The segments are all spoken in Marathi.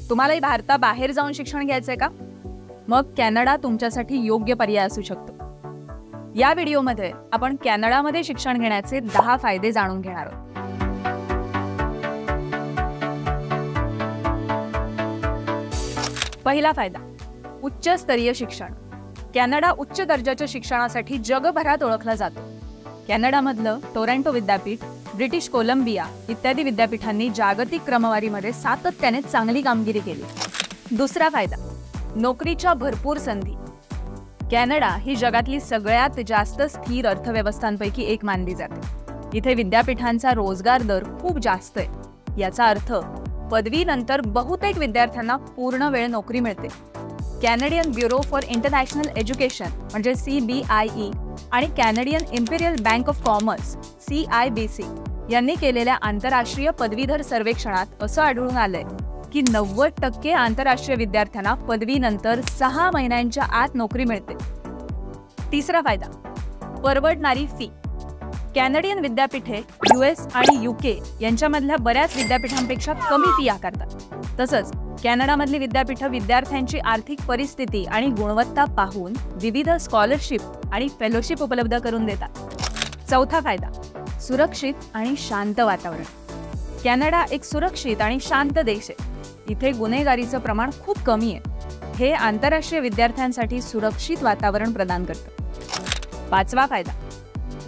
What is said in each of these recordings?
तुम्हालाही भारताबाहेर जाऊन शिक्षण घ्यायचंय का? मग कॅनडा तुमच्यासाठी योग्य पर्याय असू शकतो. या व्हिडिओमध्ये आपण कॅनडामध्ये शिक्षण घेण्याचे 10 फायदे जाणून घेणार आहोत. पहिला फायदा, उच्च स्तरीय शिक्षण. कॅनडा उच्च दर्जाच्या शिक्षणासाठी जगभरात ओळखला जातो. कॅनडामधलं टोरंटो विद्यापीठ, ब्रिटिश कोलंबिया इत्यादी विद्यापीठांनी जागतिक क्रमवारीमध्ये सातत्याने चांगली कामगिरी केली. दुसरा फायदा, नोकरीच्या भरपूर संधी. कॅनडा ही जगातली सगळ्यात जास्त स्थिर अर्थव्यवस्थांपैकी एक मानली जाते. इथे विद्यापीठांचा रोजगार दर खूप जास्त आहे. याचा अर्थ पदवीनंतर बहुतेक विद्यार्थ्यांना पूर्ण वेळ नोकरी मिळते. Canadian bureau for international education म्हणजे CBIE आणि Canadian imperial bank of commerce CIBC यांनी केलेल्या आंतरराष्ट्रीय पदवीधर सर्वेक्षणात असं आढळून आलंय की 90% आंतरराष्ट्रीय विद्यार्थ्यांना पदवीनंतर 6 महिन्यांच्या आत नोकरी मिळते. तिसरा फायदा, परवडणारी फी. कॅनडियन विद्यापीठे US आणि UK यांच्यामधल्या बऱ्याच विद्यापीठांपेक्षा कमी फी आकारतात. तसंच कॅनडामधली विद्यापीठं विद्यार्थ्यांची आर्थिक परिस्थिती आणि गुणवत्ता पाहून विविध स्कॉलरशिप आणि फेलोशिप उपलब्ध करून देतात. चौथा फायदा, सुरक्षित आणि शांत वातावरण. कॅनडा एक सुरक्षित आणि शांत देश आहे. इथे गुन्हेगारीचं प्रमाण खूप कमी आहे. हे आंतरराष्ट्रीय विद्यार्थ्यांसाठी सुरक्षित वातावरण प्रदान करतं. पाचवा फायदा,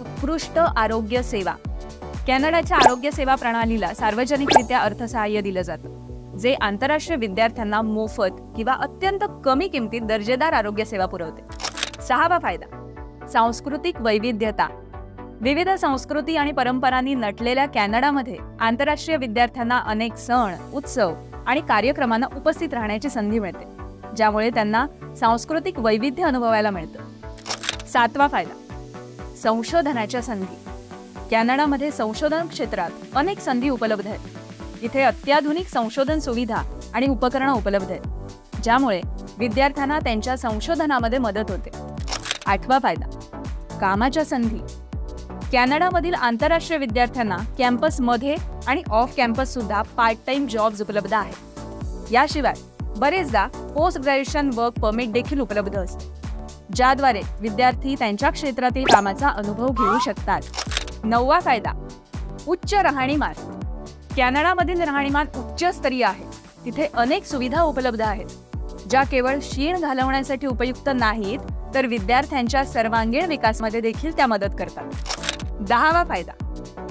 उत्कृष्ट आरोग्य सेवा. कॅनडाच्या आरोग्य सेवा प्रणालीला सार्वजनिकरित्या अर्थसहाय्य दिलं जातं, जे आंतरराष्ट्रीय विद्यार्थ्यांना मोफत किंवा अत्यंत कमी किमतीत दर्जेदार आरोग्य सेवा पुरवते. सहावा फायदा, सांस्कृतिक वैविध्यता. विविध संस्कृती आणि परंपरांनी नटलेल्या कॅनडामध्ये आंतरराष्ट्रीय विद्यार्थ्यांना अनेक सण, उत्सव आणि कार्यक्रमांना उपस्थित राहण्याची संधी मिळते, ज्यामुळे त्यांना सांस्कृतिक वैविध्य अनुभवायला मिळतं. सातवा फायदा, संशोधनाच्या संधी. कॅनडामध्ये संशोधन क्षेत्रात अनेक संधी उपलब्ध आहेत. इथे अत्याधुनिक संशोधन सुविधा आणि उपकरणं उपलब्ध आहेत, ज्यामुळे विद्यार्थ्यांना त्यांच्या संशोधनामध्ये मदत होते. आठवा फायदा, कामाच्या संधी. कॅनडामधील आंतरराष्ट्रीय विद्यार्थ्यांना कॅम्पसमध्ये आणि ऑफ कॅम्पस सुद्धा पार्ट टाइम जॉब्स उपलब्ध आहेत. याशिवाय बरेचदा पोस्ट ग्रॅज्युएशन वर्क परमिट देखील उपलब्ध असते, ज्याद्वारे विद्यार्थी त्यांच्या क्षेत्रातील कामाचा अनुभव घेऊ शकतात. नववा फायदा, उच्च राहणीमान. कॅनडामधील राहणीमान उच्च स्तरीय आहे. तिथे अनेक सुविधा उपलब्ध आहेत, ज्या केवळ शीण घालवण्यासाठी उपयुक्त नाहीत, तर विद्यार्थ्यांच्या सर्वांगीण विकासामध्ये देखील त्या मदत करतात. 10वा फायदा,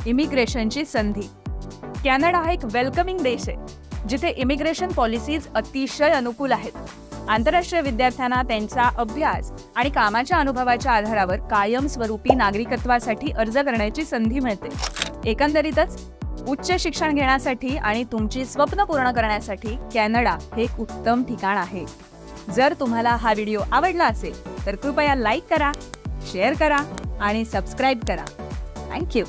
इमिग्रेशनची संधी. कॅनडा हा एक वेलकमिंग देश आहे, जिथे इमिग्रेशन पॉलिसीज अतिशय अनुकूल आहेत. आंतरराष्ट्रीय विद्यार्थ्यांना त्यांचा अभ्यास आणि कामाच्या अनुभवाच्या आधारावर कायमस्वरूपी नागरिकत्वासाठी अर्ज करण्याची संधी मिळते. एकंदरीतच उच्च शिक्षण घेण्यासाठी आणि तुमची स्वप्न पूर्ण करण्यासाठी कॅनडा हे एक उत्तम ठिकाण आहे. जर तुम्हाला हा व्हिडिओ आवडला असेल तर कृपया लाईक करा, शेअर करा आणि सबस्क्राईब करा. थँक्यू.